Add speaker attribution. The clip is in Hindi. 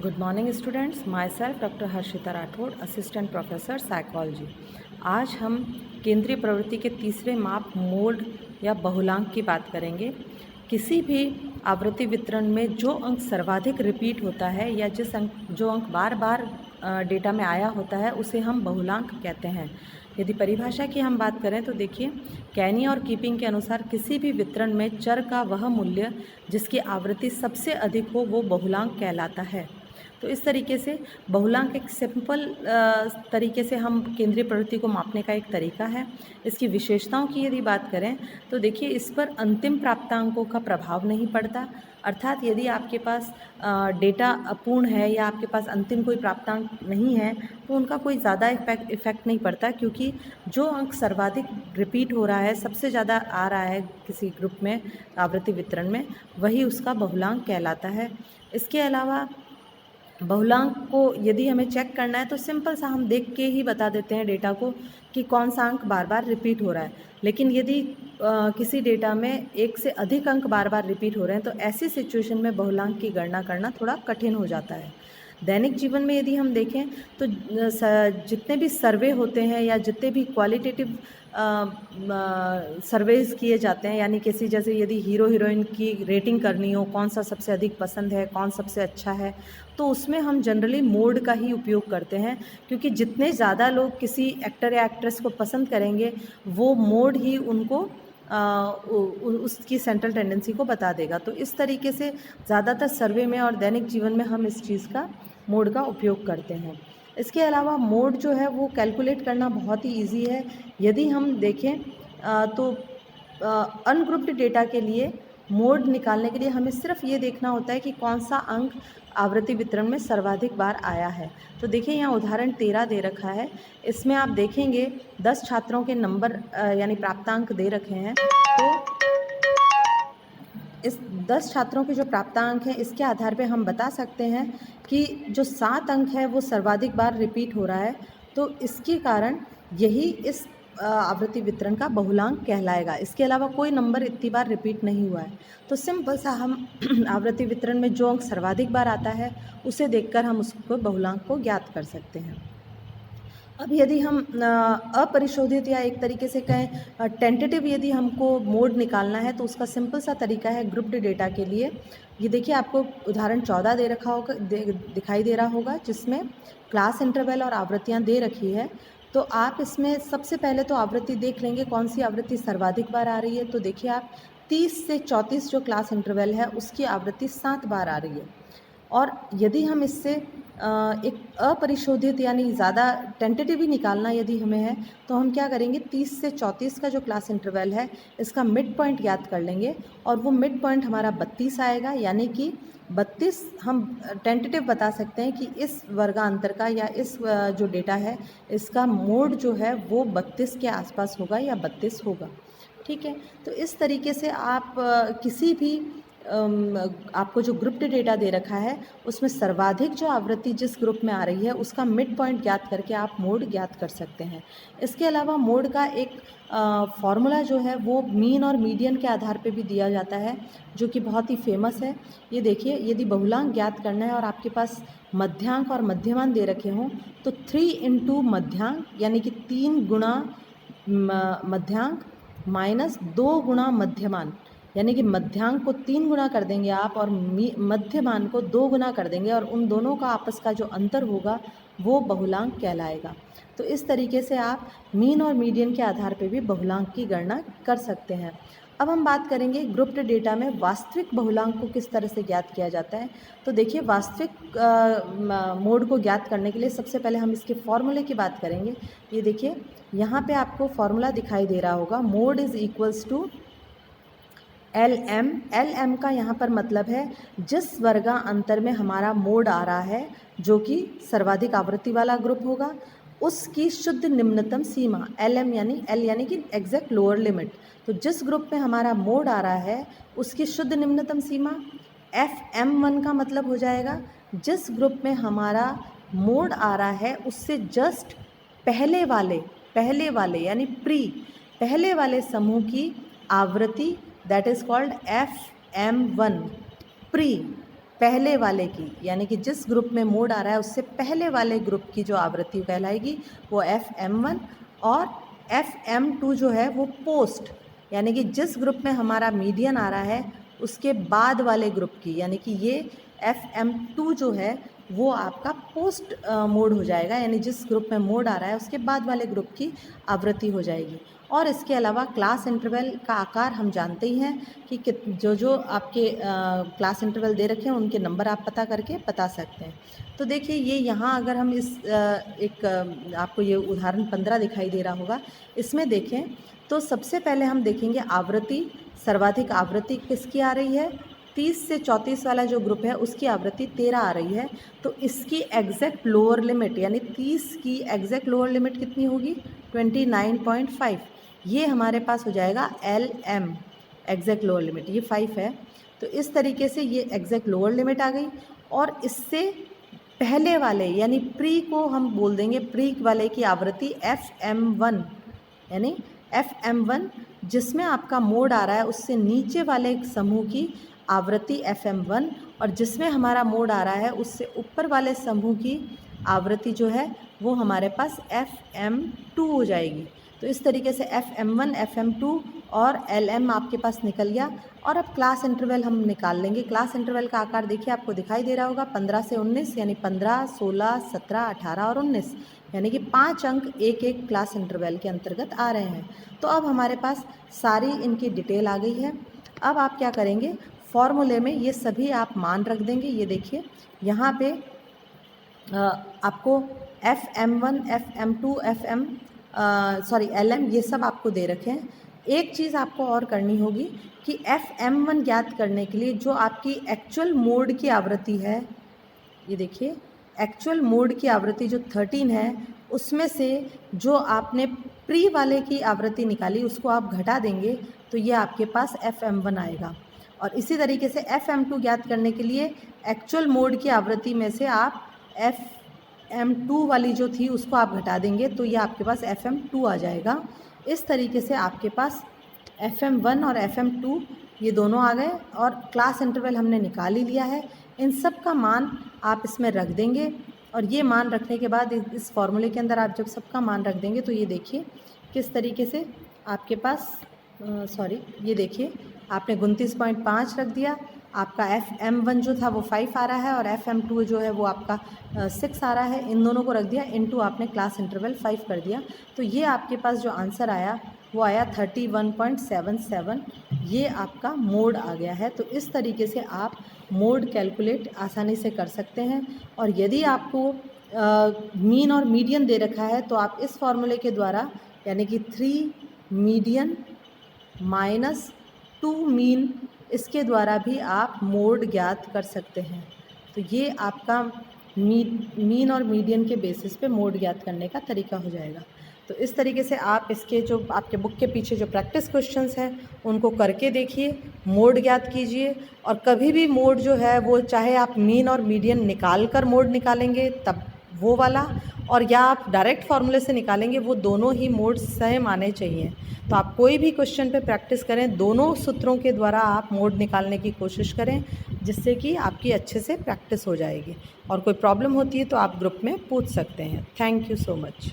Speaker 1: Good morning students, my self doctor Harshita Rathore, assistant professor psychology. आज हम केंद्रीय प्रवृत्ति के तीसरे माप मोड या बहुलांक की बात करेंगे। किसी भी आवृत्ति वितरण में जो अंक सर्वाधिक रिपीट होता है या जो अंक बार बार डेटा में आया होता है उसे हम बहुलांक कहते हैं। यदि परिभाषा की हम बात करें तो देखिए, कैनी और कीपिंग के अनुसार किसी भी वितरण में चर का वह मूल्य जिसकी आवृत्ति सबसे अधिक हो वो बहुलांक कहलाता है। तो इस तरीके से बहुलांक एक सिंपल तरीके से हम केंद्रीय प्रवृत्ति को मापने का एक तरीका है। इसकी विशेषताओं की यदि बात करें तो देखिए, इस पर अंतिम प्राप्तांकों का प्रभाव नहीं पड़ता। अर्थात यदि आपके पास डेटा अपूर्ण है या आपके पास अंतिम कोई प्राप्तांक नहीं है तो उनका कोई ज़्यादा इफेक्ट नहीं पड़ता, क्योंकि जो अंक सर्वाधिक रिपीट हो रहा है, सबसे ज़्यादा आ रहा है किसी ग्रुप में आवृत्ति वितरण में, वही उसका बहुलांक कहलाता है। इसके अलावा बहुलांक को यदि हमें चेक करना है तो सिंपल सा हम देख के ही बता देते हैं डेटा को कि कौन सा अंक बार बार रिपीट हो रहा है। लेकिन यदि किसी डेटा में एक से अधिक अंक बार बार रिपीट हो रहे हैं तो ऐसी सिचुएशन में बहुलांक की गणना करना थोड़ा कठिन हो जाता है। दैनिक जीवन में यदि हम देखें तो जितने भी सर्वे होते हैं या जितने भी क्वालिटेटिव सर्वेज किए जाते हैं, यानी किसी जैसे यदि हीरो हीरोइन की रेटिंग करनी हो, कौन सा सबसे अधिक पसंद है, कौन सबसे अच्छा है, तो उसमें हम जनरली मोड का ही उपयोग करते हैं, क्योंकि जितने ज़्यादा लोग किसी एक्टर या एक्ट्रेस को पसंद करेंगे वो मोड ही उनको उसकी सेंट्रल टेंडेंसी को बता देगा। तो इस तरीके से ज़्यादातर सर्वे में और दैनिक जीवन में हम इस चीज़ का मोड का उपयोग करते हैं। इसके अलावा मोड जो है वो कैलकुलेट करना बहुत ही इजी है। यदि हम देखें तो अनग्रुप्ड डेटा के लिए मोड निकालने के लिए हमें सिर्फ ये देखना होता है कि कौन सा अंक आवृत्ति वितरण में सर्वाधिक बार आया है। तो देखिए, यहाँ उदाहरण 13 दे रखा है। इसमें आप देखेंगे 10 छात्रों के नंबर यानी प्राप्तांक दे रखे हैं। तो इस 10 छात्रों के जो प्राप्तांक हैं इसके आधार पे हम बता सकते हैं कि जो 7 अंक है वो सर्वाधिक बार रिपीट हो रहा है। तो इसके कारण यही इस आवृत्ति वितरण का बहुलांक कहलाएगा। इसके अलावा कोई नंबर इतनी बार रिपीट नहीं हुआ है। तो सिंपल सा हम आवृत्ति वितरण में जो अंक सर्वाधिक बार आता है उसे देखकर हम उसको बहुलांक को ज्ञात कर सकते हैं। अब यदि हम अपरिशोधित या एक तरीके से कहें टेंटेटिव यदि हमको मोड निकालना है तो उसका सिंपल सा तरीका है ग्रुप्ड डेटा के लिए। ये देखिए, आपको उदाहरण 14 दे रखा होगा, दिखाई दे रहा होगा, जिसमें क्लास इंटरवल और आवृत्तियाँ दे रखी है। तो आप इसमें सबसे पहले तो आवृत्ति देख लेंगे कौन सी आवृत्ति सर्वाधिक बार आ रही है। तो देखिए आप 30 से 34 जो क्लास इंटरवल है उसकी आवृत्ति 7 बार आ रही है। और यदि हम इससे एक अपरिशोधित यानी ज़्यादा टेंटेटिव ही निकालना यदि हमें है तो हम क्या करेंगे, 30 से 34 का जो क्लास इंटरवल है इसका मिड पॉइंट याद कर लेंगे और वो मिड पॉइंट हमारा 32 आएगा। यानी कि 32 हम टेंटेटिव बता सकते हैं कि इस वर्गांतर का या इस जो डेटा है इसका मोड जो है वो 32 के आसपास होगा या 32 होगा। ठीक है, तो इस तरीके से आप किसी भी आपको जो ग्रुप्ड डेटा दे रखा है उसमें सर्वाधिक जो आवृत्ति जिस ग्रुप में आ रही है उसका मिड पॉइंट ज्ञात करके आप मोड ज्ञात कर सकते हैं। इसके अलावा मोड का एक फॉर्मूला जो है वो मीन और मीडियन के आधार पे भी दिया जाता है, जो कि बहुत ही फेमस है। ये देखिए, यदि बहुलांक ज्ञात करना है और आपके पास मध्यांक और मध्यमान दे रखे हों तो 3 इंटू मध्यांक यानी कि 3 गुणा मध्यांक माइनस 2 गुणा मध्यमान, यानी कि मध्यांक को 3 गुना कर देंगे आप और मध्यमान को 2 गुना कर देंगे और उन दोनों का आपस का जो अंतर होगा वो बहुलांक कहलाएगा। तो इस तरीके से आप मीन और मीडियन के आधार पर भी बहुलांक की गणना कर सकते हैं। अब हम बात करेंगे ग्रुप्ड डेटा में वास्तविक बहुलांक को किस तरह से ज्ञात किया जाता है। तो देखिए, वास्तविक मोड को ज्ञात करने के लिए सबसे पहले हम इसके फॉर्मूले की बात करेंगे। ये देखिए, यहाँ पे आपको फॉर्मूला दिखाई दे रहा होगा, mode is equals to LM। LM का यहाँ पर मतलब है जिस वर्गांतर में हमारा मोड आ रहा है जो कि सर्वाधिक आवृत्ति वाला ग्रुप होगा उसकी शुद्ध निम्नतम सीमा। LM यानी L यानी कि एग्जैक्ट लोअर लिमिट। तो जिस ग्रुप में हमारा मोड आ रहा है उसकी शुद्ध निम्नतम सीमा। FM1 का मतलब हो जाएगा जिस ग्रुप में हमारा मोड आ रहा है उससे जस्ट पहले वाले यानी पहले वाले समूह की आवृत्ति, that is called FM1 pre. पहले वाले की, यानी कि जिस ग्रुप में मोड आ रहा है उससे पहले वाले ग्रुप की जो आवृत्ति कहलाएगी वो FM1, और FM2 जो है वो पोस्ट, यानी कि जिस ग्रुप में हमारा मीडियन आ रहा है उसके बाद वाले ग्रुप की, यानी कि ये FM2 जो है वो आपका पोस्ट मोड हो जाएगा, यानी जिस ग्रुप में मोड आ रहा है उसके बाद वाले ग्रुप की आवृत्ति हो जाएगी। और इसके अलावा क्लास इंटरवल का आकार हम जानते ही हैं कि जो जो आपके क्लास इंटरवल दे रखे हैं उनके नंबर आप पता करके बता सकते हैं। तो देखिए ये यहाँ अगर हम इस आपको ये उदाहरण 15 दिखाई दे रहा होगा, इसमें देखें तो सबसे पहले हम देखेंगे आवृत्ति, सर्वाधिक आवृत्ति किसकी आ रही है, 30 से 34 वाला जो ग्रुप है उसकी आवृत्ति 13 आ रही है। तो इसकी एग्जैक्ट लोअर लिमिट, यानी 30 की एग्जैक्ट लोअर लिमिट कितनी होगी, 29.5, ये हमारे पास हो जाएगा LM, एग्जैक्ट लोअर लिमिट, ये 5 है। तो इस तरीके से ये एग्जैक्ट लोअर लिमिट आ गई। और इससे पहले वाले यानी प्री को हम बोल देंगे, प्री वाले की आवृत्ति FM1, यानी FM1 जिसमें आपका मोड आ रहा है उससे नीचे वाले समूह की आवृत्ति FM1, और जिसमें हमारा मोड आ रहा है उससे ऊपर वाले समूह की आवृत्ति जो है वो हमारे पास FM2 हो जाएगी। तो इस तरीके से FM1, FM2 और LM आपके पास निकल गया। और अब क्लास इंटरवल हम निकाल लेंगे। क्लास इंटरवल का आकार देखिए आपको दिखाई दे रहा होगा, 15 से 19, यानी 15, 16, 17, 18 और 19, यानी कि 5 अंक एक एक क्लास इंटरवल के अंतर्गत आ रहे हैं। तो अब हमारे पास सारी इनकी डिटेल आ गई है। अब आप क्या करेंगे, फॉर्मूले में ये सभी आप मान रख देंगे। ये देखिए यहाँ पे आपको FM1, FM2, LM ये सब आपको दे रखे हैं। एक चीज़ आपको और करनी होगी कि FM1 ज्ञात करने के लिए जो आपकी एक्चुअल मोड की आवृत्ति है, ये देखिए एक्चुअल मोड की आवृत्ति जो 13 है उसमें से जो आपने प्री वाले की आवृत्ति निकाली उसको आप घटा देंगे तो ये आपके पास FM1 आएगा। और इसी तरीके से FM2 ज्ञात करने के लिए एक्चुअल मोड की आवृत्ति में से आप FM2 वाली जो थी उसको आप घटा देंगे तो ये आपके पास FM2 आ जाएगा। इस तरीके से आपके पास FM1 और FM2 ये दोनों आ गए और क्लास इंटरवल हमने निकाल ही लिया है। इन सब का मान आप इसमें रख देंगे और ये मान रखने के बाद इस फॉर्मूले के अंदर आप जब सबका मान रख देंगे तो ये देखिए किस तरीके से आपके पास ये देखिए आपने 29.5 रख दिया, आपका FM1 जो था वो 5 आ रहा है और FM2 जो है वो आपका 6 आ रहा है। इन दोनों को रख दिया, इनटू आपने क्लास इंटरवल 5 कर दिया। तो ये आपके पास जो आंसर आया वो आया 31.77। ये आपका मोड आ गया है। तो इस तरीके से आप मोड कैलकुलेट आसानी से कर सकते हैं। और यदि आपको मीन और मीडियन दे रखा है तो आप इस फॉर्मूले के द्वारा यानी कि 3 मीडियन माइनस 2 मीन, इसके द्वारा भी आप मोड ज्ञात कर सकते हैं। तो ये आपका मीन और मीडियन के बेसिस पे मोड ज्ञात करने का तरीका हो जाएगा। तो इस तरीके से आप इसके जो आपके बुक के पीछे जो प्रैक्टिस क्वेश्चंस हैं उनको करके देखिए, मोड ज्ञात कीजिए। और कभी भी मोड जो है वो चाहे आप मीन और मीडियन निकाल कर मोड निकालेंगे तब वो वाला, और या आप डायरेक्ट फार्मूले से निकालेंगे, वो दोनों ही मोड सेम आने चाहिए। तो आप कोई भी क्वेश्चन पे प्रैक्टिस करें, दोनों सूत्रों के द्वारा आप मोड निकालने की कोशिश करें, जिससे कि आपकी अच्छे से प्रैक्टिस हो जाएगी। और कोई प्रॉब्लम होती है तो आप ग्रुप में पूछ सकते हैं। Thank you so much.